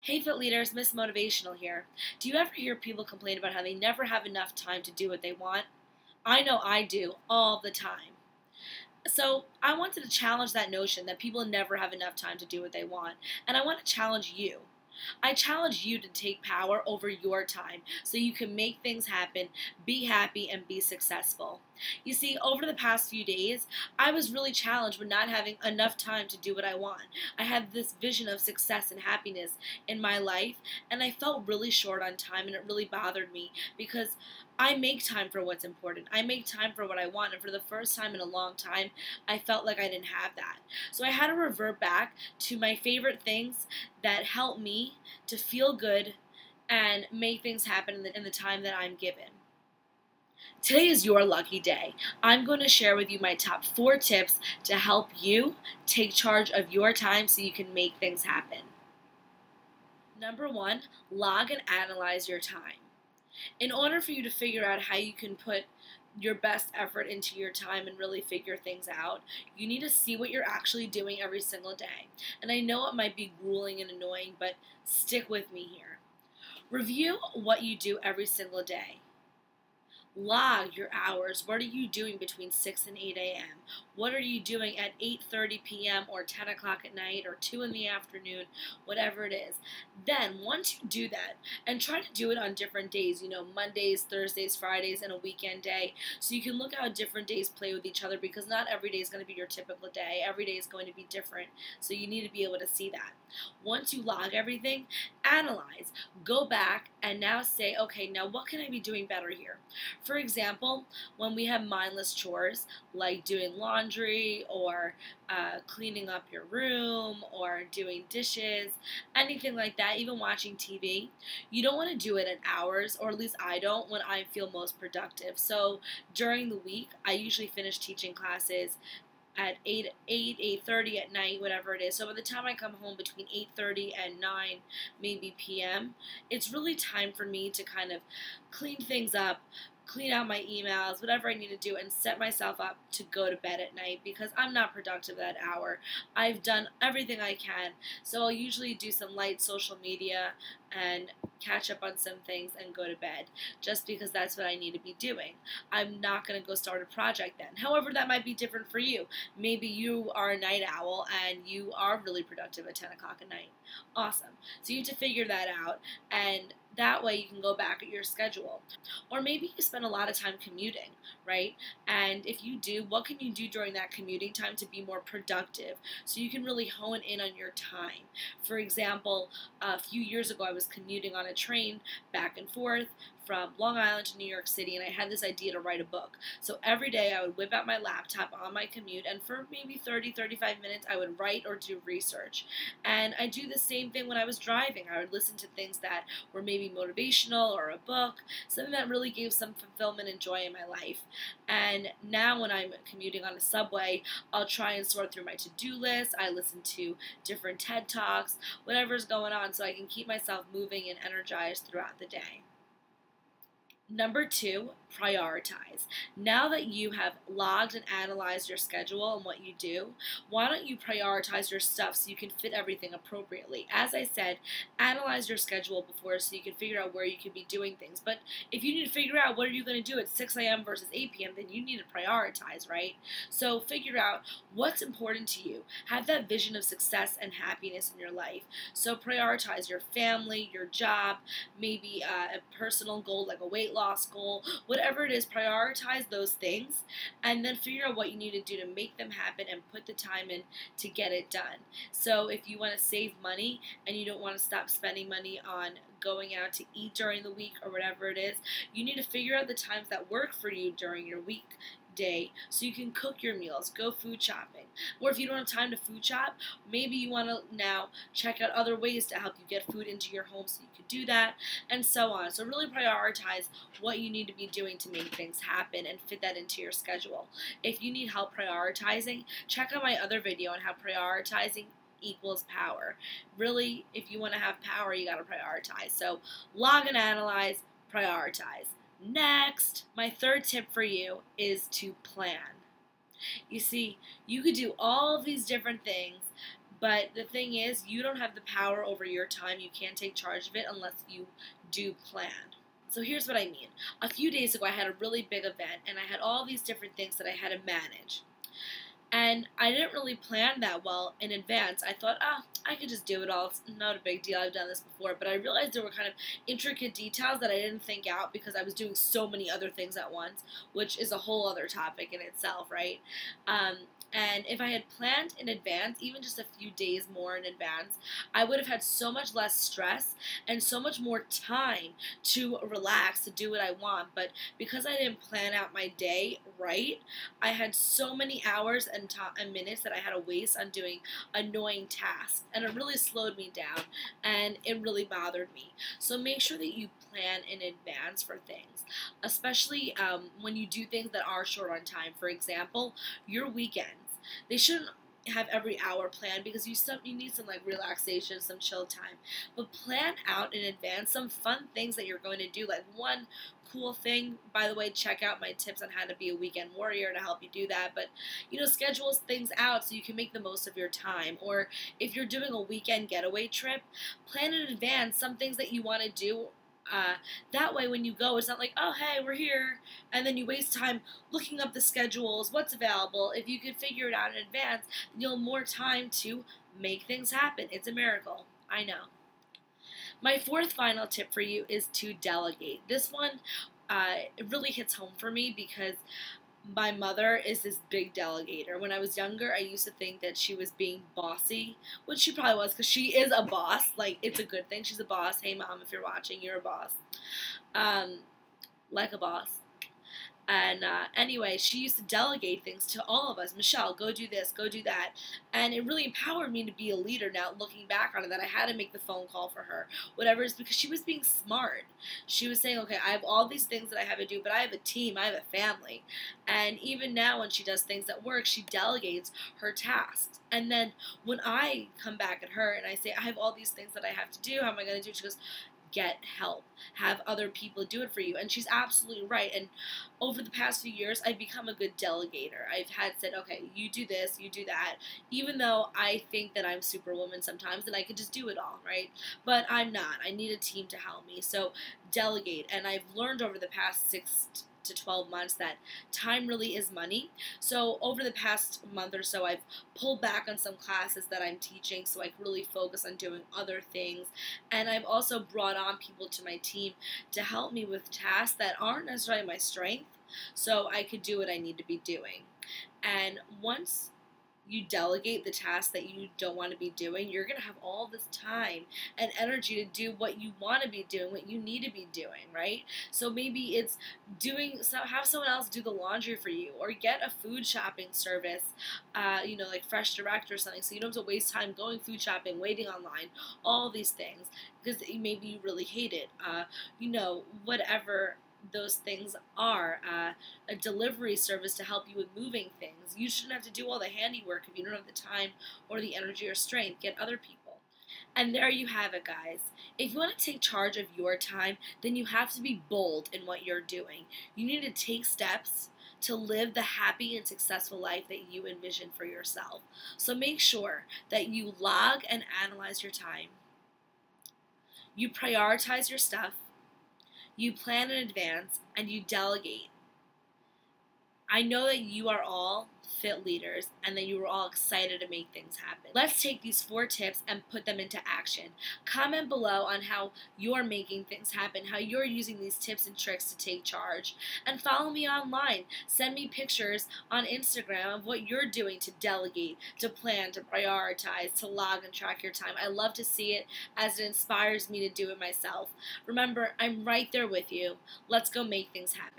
Hey Fit Leaders, Miss Motivational here. Do you ever hear people complain about how they never have enough time to do what they want? I know I do all the time. So I wanted to challenge that notion that people never have enough time to do what they want. And I want to challenge you. I challenge you to take power over your time so you can make things happen, be happy, and be successful. You see, over the past few days, I was really challenged with not having enough time to do what I want. I had this vision of success and happiness in my life, and I felt really short on time, and it really bothered me because I make time for what's important. I make time for what I want, and for the first time in a long time, I felt like I didn't have that. So I had to revert back to my favorite things that help me to feel good and make things happen in the time that I'm given. Today is your lucky day. I'm going to share with you my top 4 tips to help you take charge of your time so you can make things happen. Number 1, log and analyze your time. In order for you to figure out how you can put your best effort into your time and really figure things out, you need to see what you're actually doing every single day. And I know it might be grueling and annoying, but stick with me here. Review what you do every single day. Log your hours. What are you doing between 6 and 8 a.m.? What are you doing at 8:30 p.m. or 10 o'clock at night or 2 in the afternoon, whatever it is. Then, once you do that, and try to do it on different days, Mondays, Thursdays, Fridays, and a weekend day, so you can look how different days play with each other because not every day is going to be your typical day. Every day is going to be different, so you need to be able to see that. Once you log everything, analyze. Go back and now say, okay, now what can I be doing better here? For example, when we have mindless chores like doing laundry or cleaning up your room or doing dishes, anything like that, even watching TV, you don't want to do it at hours, or at least I don't, when I feel most productive. So during the week, I usually finish teaching classes at 8:30 at night, whatever it is. So by the time I come home between 8:30 and 9, maybe p.m., it's really time for me to kind of clean things up, clean out my emails, whatever I need to do, and set myself up to go to bed at night because I'm not productive that hour. I've done everything I can, so I'll usually do some light social media and catch up on some things and go to bed just because that's what I need to be doing. I'm not going to go start a project then. However, that might be different for you. Maybe you are a night owl and you are really productive at 10 o'clock at night. Awesome. So you have to figure that out, and that way you can go back at your schedule. Or maybe you spend a lot of time commuting, right? And if you do, what can you do during that commuting time to be more productive so you can really hone in on your time? For example, a few years ago I was commuting on a train back and forth from Long Island to New York City, and I had this idea to write a book. So every day I would whip out my laptop on my commute, and for maybe 30-35 minutes I would write or do research. And I do the same thing when I was driving. I would listen to things that were maybe motivational or a book, something that really gave some fulfillment and joy in my life. And now when I'm commuting on a subway, I'll try and sort through my to-do list. I listen to different TED Talks, whatever's going on, so I can keep myself moving and energized throughout the day. Number 2, prioritize. Now that you have logged and analyzed your schedule and what you do, why don't you prioritize your stuff so you can fit everything appropriately? As I said, analyze your schedule before so you can figure out where you can be doing things. But if you need to figure out what are you going to do at 6 a.m. versus 8 p.m., then you need to prioritize, right? So figure out what's important to you. Have that vision of success and happiness in your life. So prioritize your family, your job, maybe a personal goal like a weight loss goal, whatever it is, prioritize those things and then figure out what you need to do to make them happen and put the time in to get it done. So if you want to save money and you don't want to stop spending money on going out to eat during the week or whatever it is, you need to figure out the times that work for you during your weekday so you can cook your meals, go food shopping. Or if you don't have time to food shop, maybe you want to now check out other ways to help you get food into your home so you could do that, and so on. So really prioritize what you need to be doing to make things happen and fit that into your schedule. If you need help prioritizing, check out my other video on how prioritizing equals power. Really, if you want to have power, you got to prioritize. So log and analyze, prioritize. Next, my 3rd tip for you is to plan. You see, you could do all of these different things, But the thing is, you don't have the power over your time. You can't take charge of it unless you do plan. So here's what I mean. A few days ago, I had a really big event, and I had all these different things that I had to manage. And I didn't really plan that well in advance. I thought, I could just do it all. It's not a big deal. I've done this before. But I realized there were kind of intricate details that I didn't think out because I was doing so many other things at once, which is a whole other topic in itself, right? And if I had planned in advance, even just a few days more in advance, I would have had so much less stress and so much more time to relax, to do what I want. But because I didn't plan out my day right, I had so many hours and minutes that I had to waste on doing annoying tasks. And it really slowed me down and it really bothered me. So make sure that you plan in advance for things, especially when you do things that are short on time. For example, your weekends. They shouldn't have every hour planned because you need some like relaxation, some chill time. But plan out in advance some fun things that you're going to do. Like one cool thing, by the way, check out my tips on how to be a weekend warrior to help you do that. But schedule things out so you can make the most of your time. Or if you're doing a weekend getaway trip, plan in advance some things that you want to do. That way when you go, it's not like, oh, hey, we're here, and then you waste time looking up the schedules, what's available. If you could figure it out in advance, then you'll have more time to make things happen. It's a miracle. I know. My fourth final tip for you is to delegate. This one, it really hits home for me because my mother is this big delegator. When I was younger, I used to think that she was being bossy, which she probably was because she is a boss. Like, it's a good thing. She's a boss. Hey, Mom, if you're watching, you're a boss. Like a boss. And anyway, she used to delegate things to all of us. Michelle, go do this, go do that. And it really empowered me to be a leader now, looking back on it, that I had to make the phone call for her. Whatever, is because she was being smart. She was saying, okay, I have all these things that I have to do, but I have a team, I have a family. And even now when she does things at work, she delegates her tasks. And then when I come back at her and I say, I have all these things that I have to do, how am I going to do it? She goes, get help. Have other people do it for you. And she's absolutely right. And over the past few years, I've become a good delegator. I've had said, okay, you do this, you do that, even though I think that I'm Superwoman sometimes and I could just do it all, right? But I'm not. I need a team to help me. So delegate. And I've learned over the past 6 to 12 months that time really is money. So over the past month or so, I've pulled back on some classes that I'm teaching so I can really focus on doing other things. And I've also brought on people to my team to help me with tasks that aren't necessarily my strength, so I could do what I need to be doing. And once you delegate the tasks that you don't want to be doing, you're going to have all this time and energy to do what you want to be doing, what you need to be doing, right? So maybe it's have someone else do the laundry for you, or get a food shopping service, like Fresh Direct or something, so you don't have to waste time going food shopping, waiting online, all these things, because maybe you really hate it, whatever those things are, a delivery service to help you with moving things. You shouldn't have to do all the handiwork if you don't have the time or the energy or strength. Get other people. And there you have it, guys. If you want to take charge of your time, then you have to be bold in what you're doing. You need to take steps to live the happy and successful life that you envision for yourself. So make sure that you log and analyze your time. You prioritize your stuff. You plan in advance, and you delegate. I know that you are all fit leaders and that you are all excited to make things happen. Let's take these 4 tips and put them into action. Comment below on how you're making things happen, how you're using these tips and tricks to take charge. And follow me online. Send me pictures on Instagram of what you're doing to delegate, to plan, to prioritize, to log and track your time. I love to see it as it inspires me to do it myself. Remember, I'm right there with you. Let's go make things happen.